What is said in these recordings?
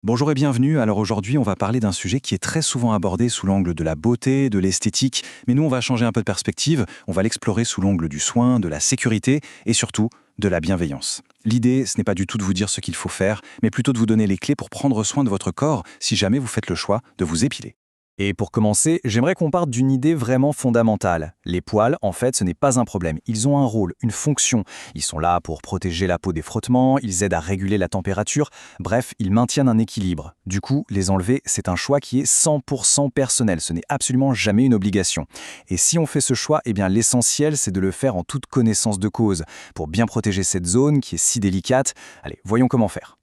Bonjour et bienvenue. Alors aujourd'hui, on va parler d'un sujet qui est très souvent abordé sous l'angle de la beauté, de l'esthétique, mais nous, on va changer un peu de perspective, on va l'explorer sous l'angle du soin, de la sécurité et surtout de la bienveillance. L'idée, ce n'est pas du tout de vous dire ce qu'il faut faire, mais plutôt de vous donner les clés pour prendre soin de votre corps si jamais vous faites le choix de vous épiler. Et pour commencer, j'aimerais qu'on parte d'une idée vraiment fondamentale. Les poils, en fait, ce n'est pas un problème. Ils ont un rôle, une fonction. Ils sont là pour protéger la peau des frottements, ils aident à réguler la température, bref, ils maintiennent un équilibre. Du coup, les enlever, c'est un choix qui est 100% personnel, ce n'est absolument jamais une obligation. Et si on fait ce choix, eh bien l'essentiel, c'est de le faire en toute connaissance de cause, pour bien protéger cette zone qui est si délicate. Allez, voyons comment faire.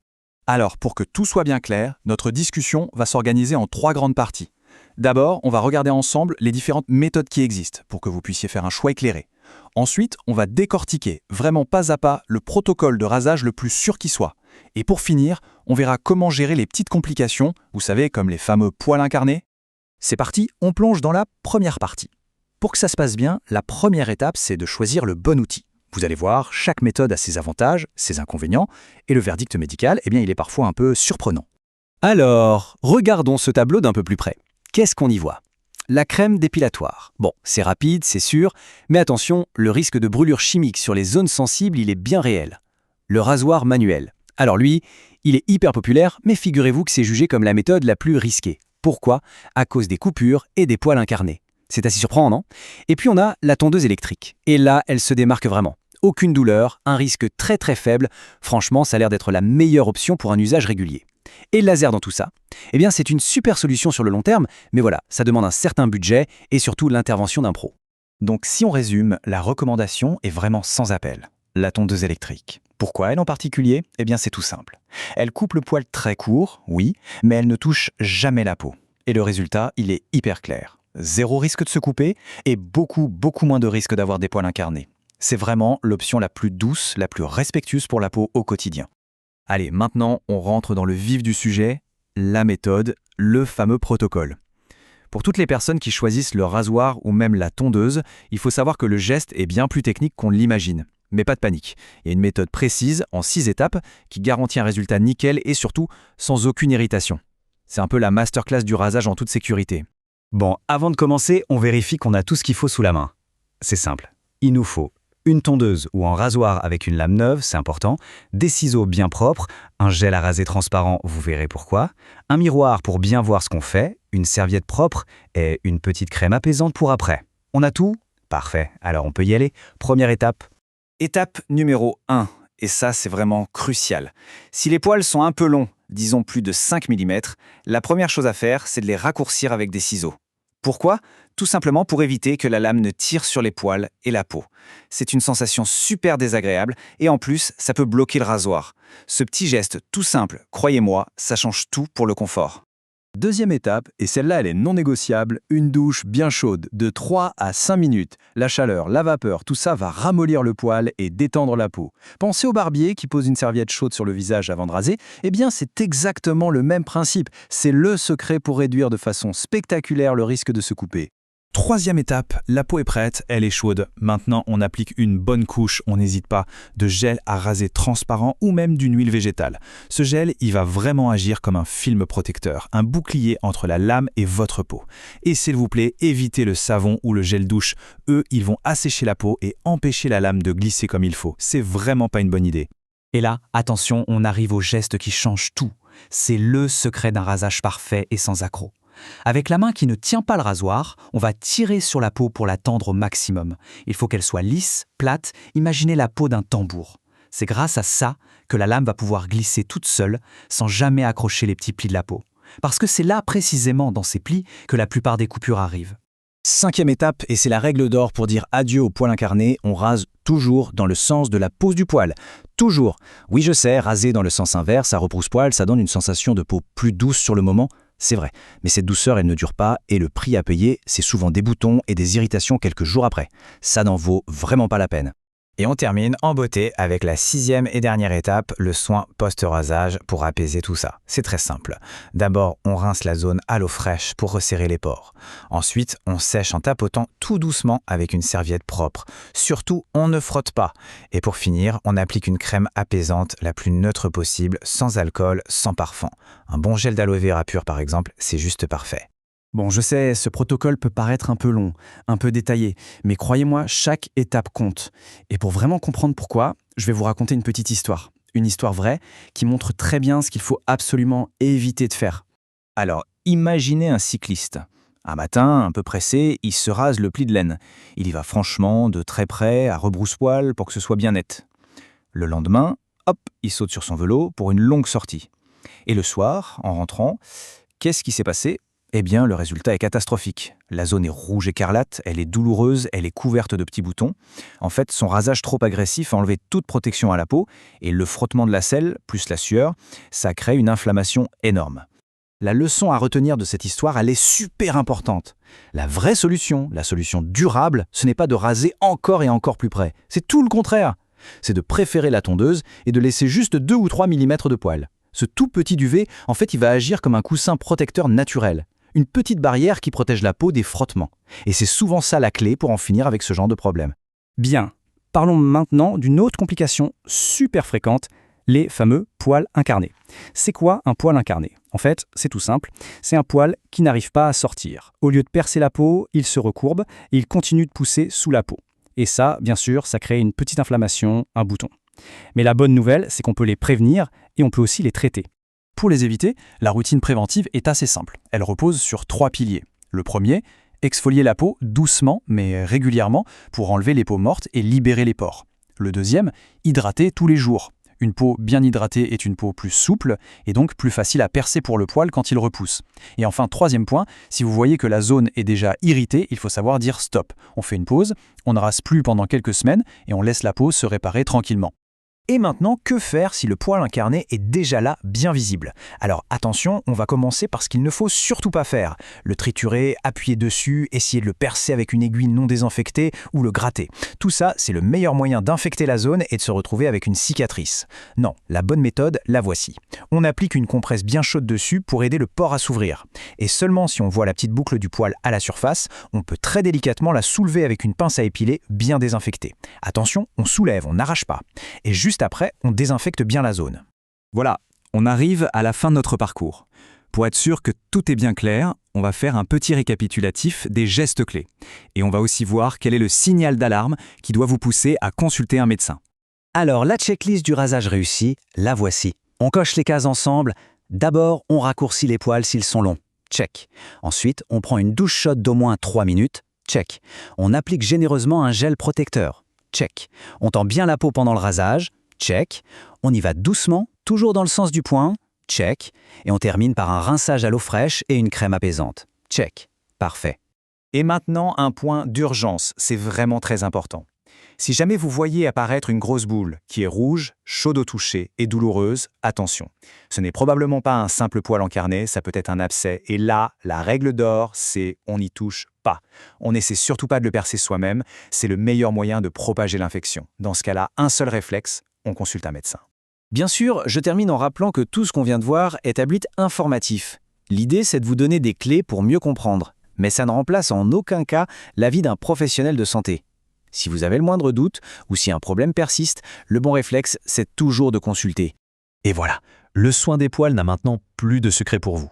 Alors, pour que tout soit bien clair, notre discussion va s'organiser en 3 grandes parties. D'abord, on va regarder ensemble les différentes méthodes qui existent pour que vous puissiez faire un choix éclairé. Ensuite, on va décortiquer, vraiment pas à pas, le protocole de rasage le plus sûr qui soit. Et pour finir, on verra comment gérer les petites complications, vous savez, comme les fameux poils incarnés. C'est parti, on plonge dans la première partie. Pour que ça se passe bien, la première étape, c'est de choisir le bon outil. Vous allez voir, chaque méthode a ses avantages, ses inconvénients, et le verdict médical, eh bien, il est parfois un peu surprenant. Alors, regardons ce tableau d'un peu plus près. Qu'est-ce qu'on y voit? La crème dépilatoire. Bon, c'est rapide, c'est sûr, mais attention, le risque de brûlure chimique sur les zones sensibles, il est bien réel. Le rasoir manuel. Alors lui, il est hyper populaire, mais figurez-vous que c'est jugé comme la méthode la plus risquée. Pourquoi? À cause des coupures et des poils incarnés. C'est assez surprenant, non? Et puis on a la tondeuse électrique. Et là, elle se démarque vraiment. Aucune douleur, un risque très très faible. Franchement, ça a l'air d'être la meilleure option pour un usage régulier. Et le laser dans tout ça? Eh bien, c'est une super solution sur le long terme, mais voilà, ça demande un certain budget et surtout l'intervention d'un pro. Donc si on résume, la recommandation est vraiment sans appel. La tondeuse électrique. Pourquoi elle en particulier? Eh bien c'est tout simple. Elle coupe le poil très court, oui, mais elle ne touche jamais la peau. Et le résultat, il est hyper clair. Zéro risque de se couper et beaucoup moins de risque d'avoir des poils incarnés. C'est vraiment l'option la plus douce, la plus respectueuse pour la peau au quotidien. Allez, maintenant, on rentre dans le vif du sujet, la méthode, le fameux protocole. Pour toutes les personnes qui choisissent le rasoir ou même la tondeuse, il faut savoir que le geste est bien plus technique qu'on l'imagine. Mais pas de panique, il y a une méthode précise, en 6 étapes, qui garantit un résultat nickel et surtout sans aucune irritation. C'est un peu la masterclass du rasage en toute sécurité. Bon, avant de commencer, on vérifie qu'on a tout ce qu'il faut sous la main. C'est simple, il nous faut une tondeuse ou un rasoir avec une lame neuve, c'est important, des ciseaux bien propres, un gel à raser transparent, vous verrez pourquoi, un miroir pour bien voir ce qu'on fait, une serviette propre et une petite crème apaisante pour après. On a tout? Parfait, alors on peut y aller. Première étape. Étape numéro 1, et ça c'est vraiment crucial. Si les poils sont un peu longs, disons plus de 5 mm, la première chose à faire, c'est de les raccourcir avec des ciseaux. Pourquoi? Tout simplement pour éviter que la lame ne tire sur les poils et la peau. C'est une sensation super désagréable et en plus, ça peut bloquer le rasoir. Ce petit geste tout simple, croyez-moi, ça change tout pour le confort. Deuxième étape, et celle-là elle est non négociable, une douche bien chaude de 3 à 5 minutes. La chaleur, la vapeur, tout ça va ramollir le poil et détendre la peau. Pensez au barbier qui pose une serviette chaude sur le visage avant de raser. Eh bien c'est exactement le même principe. C'est le secret pour réduire de façon spectaculaire le risque de se couper. Troisième étape, la peau est prête, elle est chaude. Maintenant, on applique une bonne couche, on n'hésite pas, de gel à raser transparent ou même d'une huile végétale. Ce gel, il va vraiment agir comme un film protecteur, un bouclier entre la lame et votre peau. Et s'il vous plaît, évitez le savon ou le gel douche. Eux, ils vont assécher la peau et empêcher la lame de glisser comme il faut. C'est vraiment pas une bonne idée. Et là, attention, on arrive au geste qui change tout. C'est le secret d'un rasage parfait et sans accroc. Avec la main qui ne tient pas le rasoir, on va tirer sur la peau pour la tendre au maximum. Il faut qu'elle soit lisse, plate, imaginez la peau d'un tambour. C'est grâce à ça que la lame va pouvoir glisser toute seule, sans jamais accrocher les petits plis de la peau. Parce que c'est là précisément dans ces plis que la plupart des coupures arrivent. Cinquième étape, et c'est la règle d'or pour dire adieu au poil incarné, on rase toujours dans le sens de la pose du poil. Toujours. Oui, je sais, raser dans le sens inverse, ça repousse-poil, ça donne une sensation de peau plus douce sur le moment. C'est vrai, mais cette douceur, elle ne dure pas et le prix à payer, c'est souvent des boutons et des irritations quelques jours après. Ça n'en vaut vraiment pas la peine. Et on termine en beauté avec la 6e et dernière étape, le soin post-rasage pour apaiser tout ça. C'est très simple. D'abord, on rince la zone à l'eau fraîche pour resserrer les pores. Ensuite, on sèche en tapotant tout doucement avec une serviette propre. Surtout, on ne frotte pas. Et pour finir, on applique une crème apaisante la plus neutre possible, sans alcool, sans parfum. Un bon gel d'aloe vera pur par exemple, c'est juste parfait. Bon, je sais, ce protocole peut paraître un peu long, un peu détaillé, mais croyez-moi, chaque étape compte. Et pour vraiment comprendre pourquoi, je vais vous raconter une petite histoire. Une histoire vraie qui montre très bien ce qu'il faut absolument éviter de faire. Alors, imaginez un cycliste. Un matin, un peu pressé, il se rase le pli de laine. Il y va franchement, de très près, à rebrousse-poil pour que ce soit bien net. Le lendemain, hop, il saute sur son vélo pour une longue sortie. Et le soir, en rentrant, qu'est-ce qui s'est passé ? Eh bien, le résultat est catastrophique. La zone est rouge écarlate, elle est douloureuse, elle est couverte de petits boutons. En fait, son rasage trop agressif a enlevé toute protection à la peau et le frottement de la selle, plus la sueur, ça crée une inflammation énorme. La leçon à retenir de cette histoire, elle est super importante. La vraie solution, la solution durable, ce n'est pas de raser encore et encore plus près. C'est tout le contraire. C'est de préférer la tondeuse et de laisser juste 2 ou 3 mm de poil. Ce tout petit duvet, en fait, il va agir comme un coussin protecteur naturel. Une petite barrière qui protège la peau des frottements. Et c'est souvent ça la clé pour en finir avec ce genre de problème. Bien, parlons maintenant d'une autre complication super fréquente, les fameux poils incarnés. C'est quoi un poil incarné ? En fait, c'est tout simple, c'est un poil qui n'arrive pas à sortir. Au lieu de percer la peau, il se recourbe et il continue de pousser sous la peau. Et ça, bien sûr, ça crée une petite inflammation, un bouton. Mais la bonne nouvelle, c'est qu'on peut les prévenir et on peut aussi les traiter. Pour les éviter, la routine préventive est assez simple. Elle repose sur 3 piliers. Le premier, exfolier la peau doucement mais régulièrement pour enlever les peaux mortes et libérer les pores. Le deuxième, hydrater tous les jours. Une peau bien hydratée est une peau plus souple et donc plus facile à percer pour le poil quand il repousse. Et enfin, troisième point, si vous voyez que la zone est déjà irritée, il faut savoir dire stop. On fait une pause, on ne rase plus pendant quelques semaines et on laisse la peau se réparer tranquillement. Et maintenant, que faire si le poil incarné est déjà là, bien visible ? Alors attention, on va commencer par ce qu'il ne faut surtout pas faire. Le triturer, appuyer dessus, essayer de le percer avec une aiguille non désinfectée ou le gratter. Tout ça, c'est le meilleur moyen d'infecter la zone et de se retrouver avec une cicatrice. Non, la bonne méthode, la voici. On applique une compresse bien chaude dessus pour aider le pore à s'ouvrir. Et seulement si on voit la petite boucle du poil à la surface, on peut très délicatement la soulever avec une pince à épiler bien désinfectée. Attention, on soulève, on n'arrache pas. Et juste après, on désinfecte bien la zone. Voilà, on arrive à la fin de notre parcours. Pour être sûr que tout est bien clair, on va faire un petit récapitulatif des gestes clés. Et on va aussi voir quel est le signal d'alarme qui doit vous pousser à consulter un médecin. Alors, la checklist du rasage réussi, la voici. On coche les cases ensemble. D'abord, on raccourcit les poils s'ils sont longs. Check. Ensuite, on prend une douche chaude d'au moins 3 minutes. Check. On applique généreusement un gel protecteur. Check. On tend bien la peau pendant le rasage. Check. On y va doucement, toujours dans le sens du poing. Check. Et on termine par un rinçage à l'eau fraîche et une crème apaisante. Check. Parfait. Et maintenant, un point d'urgence, c'est vraiment très important. Si jamais vous voyez apparaître une grosse boule qui est rouge, chaude au toucher et douloureuse, attention. Ce n'est probablement pas un simple poil incarné, ça peut être un abcès. Et là, la règle d'or, c'est on n'y touche pas. On n'essaie surtout pas de le percer soi-même, c'est le meilleur moyen de propager l'infection. Dans ce cas-là, un seul réflexe, on consulte un médecin. Bien sûr, je termine en rappelant que tout ce qu'on vient de voir est à but informatif. L'idée, c'est de vous donner des clés pour mieux comprendre. Mais ça ne remplace en aucun cas l'avis d'un professionnel de santé. Si vous avez le moindre doute ou si un problème persiste, le bon réflexe, c'est toujours de consulter. Et voilà, le soin des poils n'a maintenant plus de secret pour vous.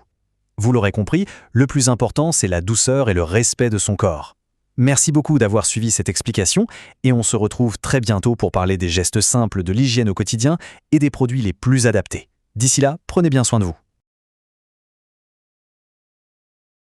Vous l'aurez compris, le plus important, c'est la douceur et le respect de son corps. Merci beaucoup d'avoir suivi cette explication et on se retrouve très bientôt pour parler des gestes simples de l'hygiène au quotidien et des produits les plus adaptés. D'ici là, prenez bien soin de vous.